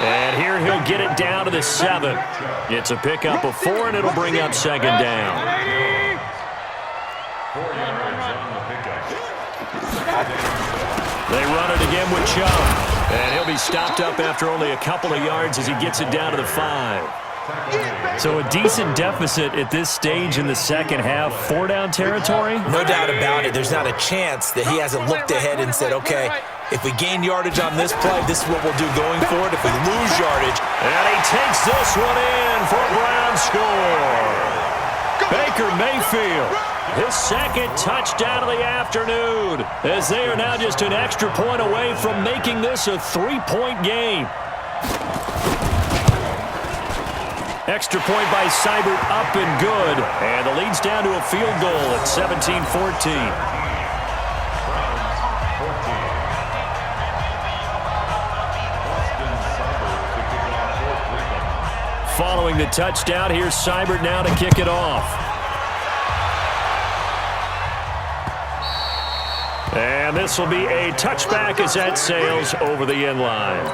And here he'll get it down to the 7. It's a pickup of 4, and it'll bring up second down. They run it again with Chubb. And he'll be stopped up after only a couple of yards as he gets it down to the 5. So a decent deficit at this stage in the second half. 4-down territory? No doubt about it. There's not a chance that he hasn't looked ahead and said, okay, if we gain yardage on this play, this is what we'll do going forward. If we lose yardage. And he takes this one in for a Brown score. Baker Mayfield, his second touchdown of the afternoon, as they are now just an extra point away from making this a 3-point game. Extra point by Seibert, up and good. And the lead's down to a field goal at 17-14. Following the touchdown, here's Seibert now to kick it off. And this will be a touchback as that sails over the end line.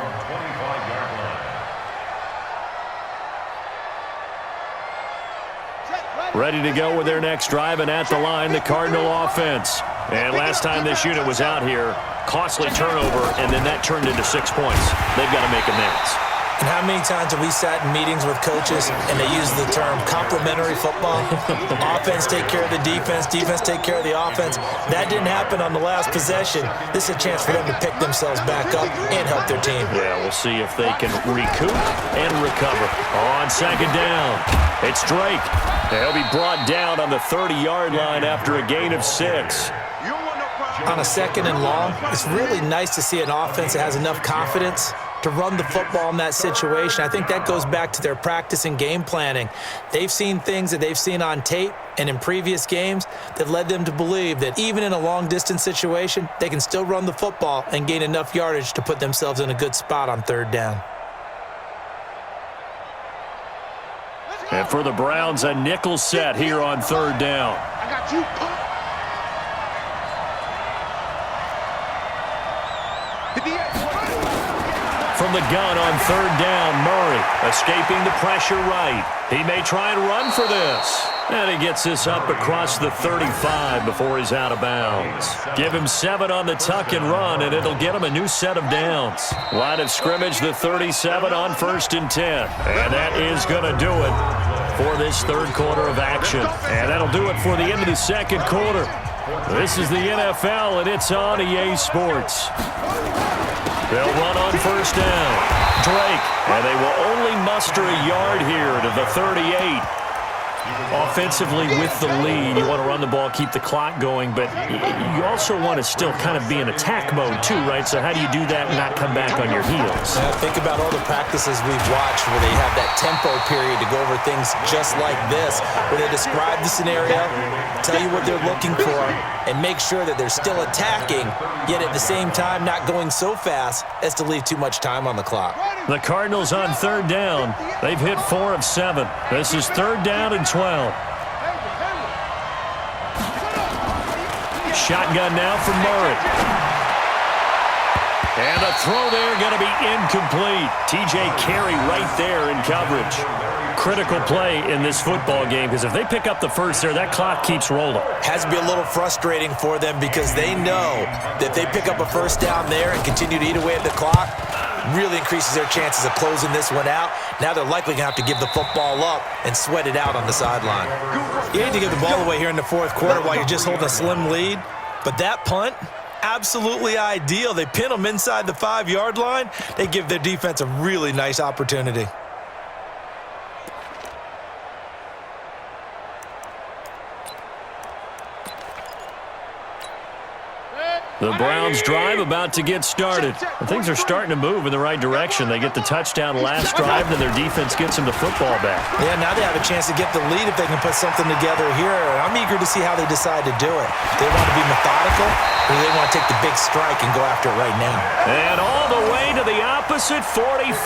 Ready to go with their next drive, and at the line, the Cardinal offense. And last time this unit was out here, costly turnover, and then that turned into 6 points. They've got to make amends. And how many times have we sat in meetings with coaches and they use the term complementary football? Offense take care of the defense, defense take care of the offense. That didn't happen on the last possession. This is a chance for them to pick themselves back up and help their team. Yeah, we'll see if they can recoup and recover. On second down, it's Drake. He'll be brought down on the 30-yard line after a gain of 6. On a second and long, it's really nice to see an offense that has enough confidence to run the football in that situation. I think that goes back to their practice and game planning. They've seen things that they've seen on tape and in previous games that led them to believe that even in a long-distance situation, they can still run the football and gain enough yardage to put themselves in a good spot on third down. And for the Browns, a nickel set here on third down. I got you. From the gun on third down, Murray escaping the pressure right. He may try and run for this. And he gets this up across the 35 before he's out of bounds. Give him 7 on the tuck and run, and it'll get him a new set of downs. Line of scrimmage, the 37 on 1st and 10. And that is going to do it for this third quarter of action. And that'll do it for the end of the second quarter. This is the NFL, and it's on EA Sports. They'll run on first down. Drake, and they will only muster a yard here to the 38. Offensively with the lead, you want to run the ball, keep the clock going, but you also want to still kind of be in attack mode too, right? So how do you do that and not come back on your heels? Think about all the practices we've watched where they have that tempo period to go over things just like this, where they describe the scenario, tell you what they're looking for, and make sure that they're still attacking, yet at the same time not going so fast as to leave too much time on the clock. The Cardinals on third down. They've hit 4 of 7. This is third down and 12. Shotgun now from Murray. And a throw there going to be incomplete. TJ Carey right there in coverage. Critical play in this football game, because if they pick up the first there, that clock keeps rolling. Has to be a little frustrating for them because they know that if they pick up a first down there and continue to eat away at the clock, really increases their chances of closing this one out. Now they're likely going to have to give the football up and sweat it out on the sideline. You hate to give the ball away here in the fourth quarter while you're just holding a slim lead, but that punt, absolutely ideal. They pin them inside the 5-yard line. They give their defense a really nice opportunity. The Browns drive about to get started. And things are starting to move in the right direction. They get the touchdown last drive, then their defense gets them the football back. Yeah, now they have a chance to get the lead if they can put something together here. I'm eager to see how they decide to do it. They want to be methodical, or they want to take the big strike and go after it right now. And all the way to the opposite 45.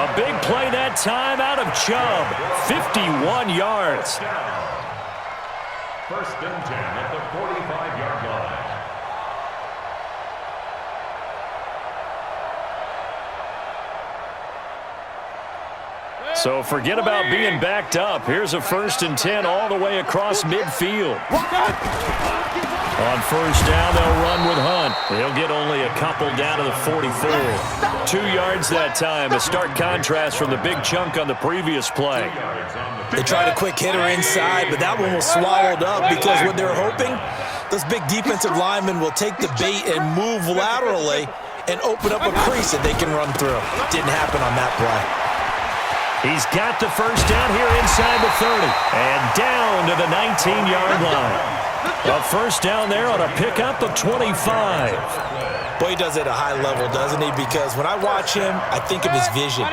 A big play that time out of Chubb. 51 yards. First and 10 at the 45-yard line. So forget about being backed up. Here's a 1st and 10 all the way across midfield. On 1st down, they'll run with Hunt. He'll get only a couple down to the 44. 2 yards that time, a stark contrast from the big chunk on the previous play. They tried a quick hitter inside, but that one was swallowed up because what they're hoping, those big defensive linemen will take the bait and move laterally and open up a crease that they can run through. Didn't happen on that play. He's got the 1st down here inside the 30 and down to the 19-yard line. A 1st down there on a pickup of 25. Boy, he does it at a high level, doesn't he? Because when I watch him, I think of his vision.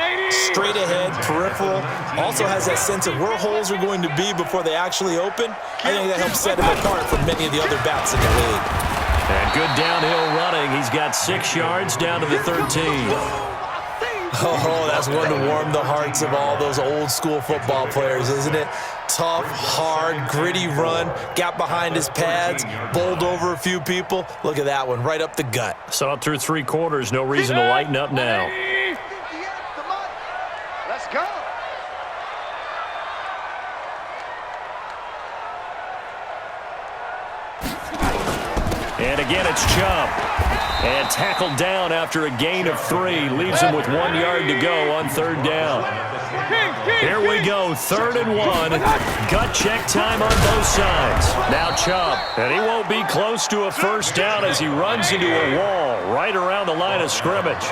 Straight ahead, peripheral. Also has that sense of where holes are going to be before they actually open. I think that helps set him apart from many of the other backs in the league. And good downhill running. He's got 6 yards down to the 13. Oh, that's one to warm the hearts of all those old-school football players, isn't it? Tough, hard, gritty run, got behind his pads, bowled over a few people. Look at that one, right up the gut. Saw it through 3 quarters, no reason to lighten up now. Let's go. And again, it's Chubb. And tackled down after a gain of 3. Leaves him with 1 yard to go on 3rd down. Here we go, 3rd and 1. Gut check time on both sides. Now Chubb. And he won't be close to a 1st down as he runs into a wall right around the line of scrimmage.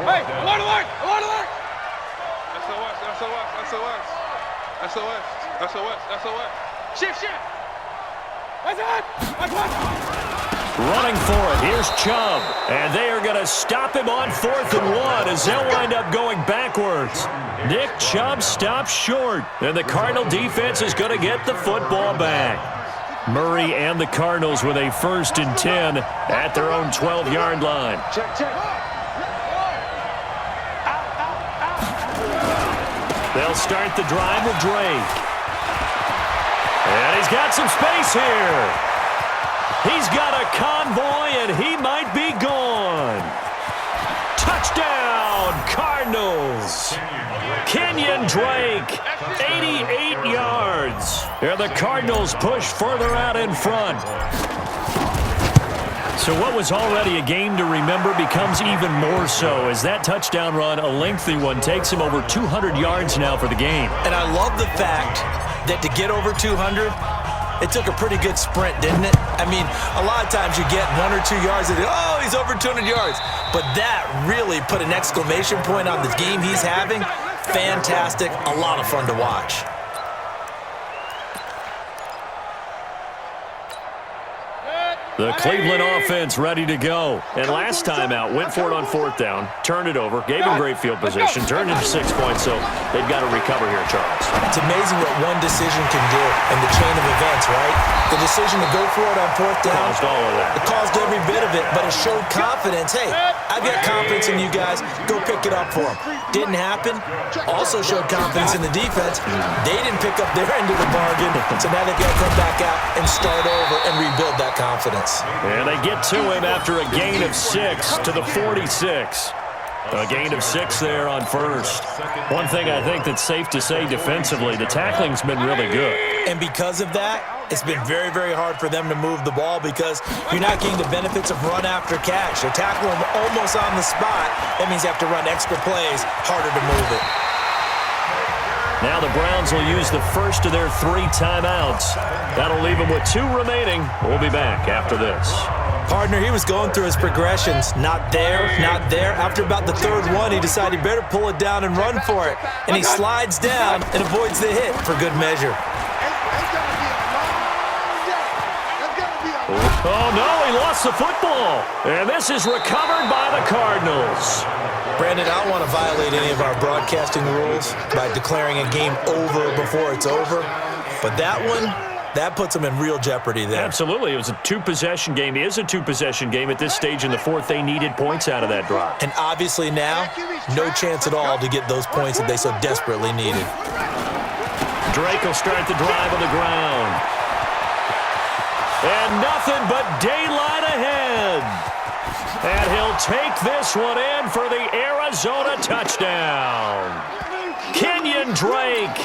Hey, alert, alert, alert, alert. SOS. Shift. That's it. Running for it. Here's Chubb. And they are going to stop him on 4th and 1 as they'll wind up going backwards. Nick Chubb stops short. And the Cardinal defense is going to get the football back. Murray and the Cardinals with a 1st and 10 at their own 12-yard line. Check. They'll start the drive with Drake. And he's got some space here. He's got a convoy, and he might be gone. Touchdown, Cardinals. Kenyon Drake, 88 yards. And the Cardinals push further out in front. So what was already a game to remember becomes even more so as that touchdown run, a lengthy one, takes him over 200 yards now for the game. And I love the fact that to get over 200, it took a pretty good sprint, didn't it? I mean, a lot of times you get 1 or 2 yards and oh, he's over 200 yards. But that really put an exclamation point on the game he's having. Fantastic, a lot of fun to watch. The Cleveland offense ready to go. And last time out, went for it on 4th down, turned it over, gave him great field position, turned into 6 points, so they've got to recover here, Charles. It's amazing what one decision can do in the chain of events, right? The decision to go for it on 4th down. Caused all of that. It caused every bit of it, but it showed confidence. Hey, I've got confidence in you guys. Go pick it up for them. Didn't happen. Also showed confidence in the defense. They didn't pick up their end of the bargain, so now they've got to come back out and start over and rebuild that confidence. And they get to him after a gain of 6 to the 46. A gain of 6 there on 1st. One thing I think that's safe to say defensively, the tackling's been really good. And because of that, it's been very, very hard for them to move the ball because you're not getting the benefits of run after catch. They're tackling them almost on the spot. That means you have to run extra plays, harder to move it. Now the Browns will use the first of their 3 timeouts. That'll leave them with 2 remaining. We'll be back after this. Partner, he was going through his progressions. Not there, not there. After about the 3rd one, he decided he better pull it down and run for it. And he slides down and avoids the hit for good measure. Oh, no, he lost the football. And this is recovered by the Cardinals. Brandon, I don't want to violate any of our broadcasting rules by declaring a game over before it's over. But that one, that puts them in real jeopardy there. Absolutely. It was a 2-possession game. It is a 2-possession game at this stage in the 4th. They needed points out of that drive. And obviously now, no chance at all to get those points that they so desperately needed. Drake will start the drive on the ground. And nothing but daylight ahead. And he'll take this one in for the Arizona touchdown. Kenyon Drake,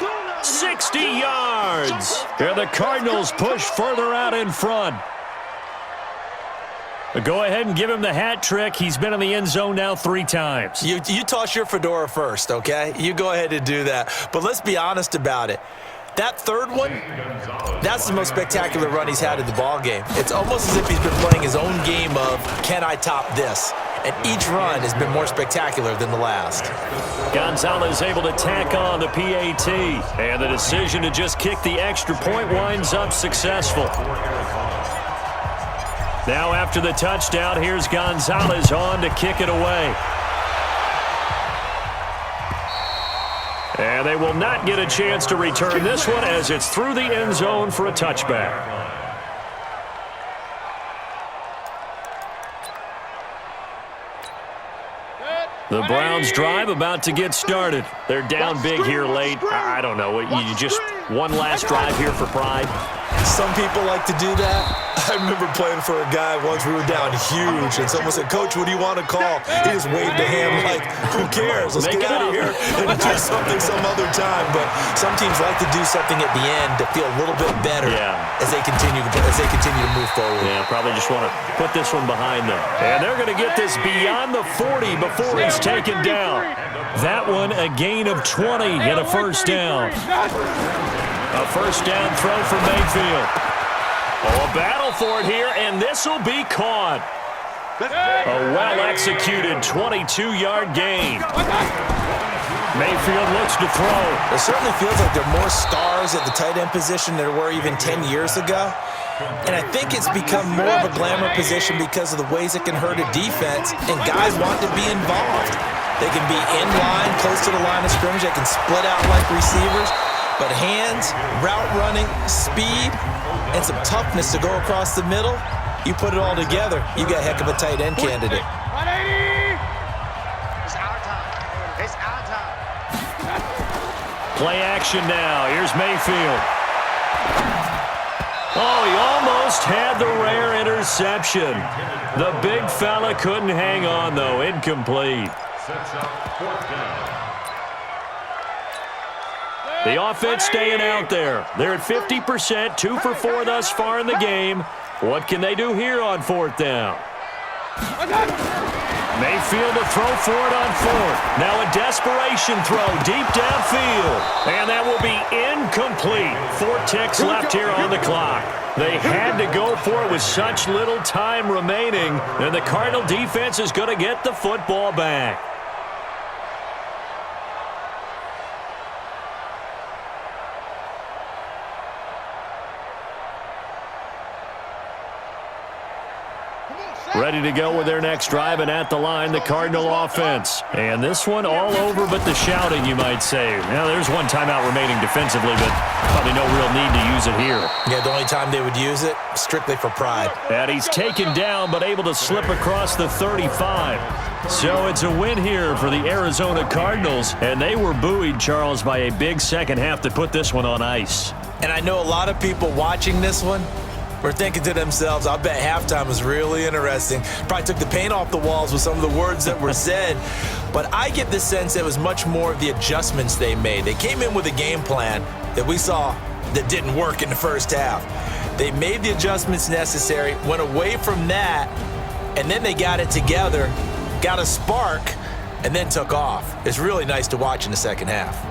60 yards. And the Cardinals push further out in front. Go ahead and give him the hat trick. He's been in the end zone now 3 times. You toss your fedora first, okay? You go ahead and do that. But let's be honest about it. That third one, that's the most spectacular run he's had in the ballgame. It's almost as if he's been playing his own game of, can I top this? And each run has been more spectacular than the last. Gonzalez able to tack on the PAT. And the decision to just kick the extra point winds up successful. Now after the touchdown, here's Gonzalez on to kick it away. And they will not get a chance to return this one as it's through the end zone for a touchback. The Browns drive about to get started. They're down big here late. I don't know. You just one last drive here for pride. Some people like to do that. I remember playing for a guy once. We were down huge, and someone said, "Coach, what do you want to call?" He just waved a hand like, "Who cares? Let's get out of here and do something some other time." But some teams like to do something at the end to feel a little bit better as they continue to move forward. Yeah, probably just want to put this one behind them. And they're going to get this beyond the 40 before he's taken down. That one a gain of 20 and a first down. A first down throw for Mayfield. Oh, a battle for it here, and this will be caught. A well-executed 22-yard gain. Mayfield looks to throw. It certainly feels like there are more stars at the tight end position than there were even 10 years ago. And I think it's become more of a glamour position because of the ways it can hurt a defense, and guys want to be involved. They can be in line, close to the line of scrimmage. They can split out like receivers. But hands, route running, speed, and some toughness to go across the middle, you put it all together, you got a heck of a tight end candidate. 180! It's our time. It's our time. Play action now. Here's Mayfield. Oh, he almost had the rare interception. The big fella couldn't hang on, though. Incomplete. The offense staying out there. They're at 50%, 2 for 4 thus far in the game. What can they do here on 4th down? Mayfield to throw for it on 4th. Now a desperation throw deep downfield. And that will be incomplete. 4 ticks left here on the clock. They had to go for it with such little time remaining. And the Cardinal defense is going to get the football back. Ready to go with their next drive, and at the line, the Cardinal offense. And this one all over but the shouting, you might say. Now, there's one timeout remaining defensively, but probably no real need to use it here. Yeah, the only time they would use it, strictly for pride. And he's taken down, but able to slip across the 35. So it's a win here for the Arizona Cardinals, and they were buoyed, Charles, by a big second half to put this one on ice. And I know a lot of people watching this one were thinking to themselves, I bet halftime was really interesting. Probably took the paint off the walls with some of the words that were said. But I get the sense it was much more of the adjustments they made. They came in with a game plan that we saw that didn't work in the first half. They made the adjustments necessary, went away from that, and then they got it together, got a spark, and then took off. It's really nice to watch in the second half.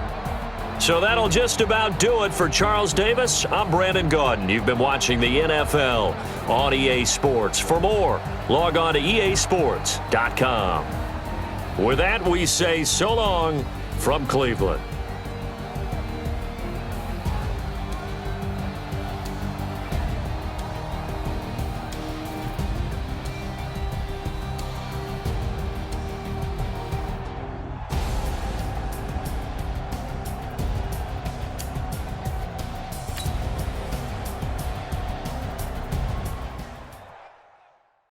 So that'll just about do it for Charles Davis. I'm Brandon Gaudin. You've been watching the NFL on EA Sports. For more, log on to easports.com. With that, we say so long from Cleveland.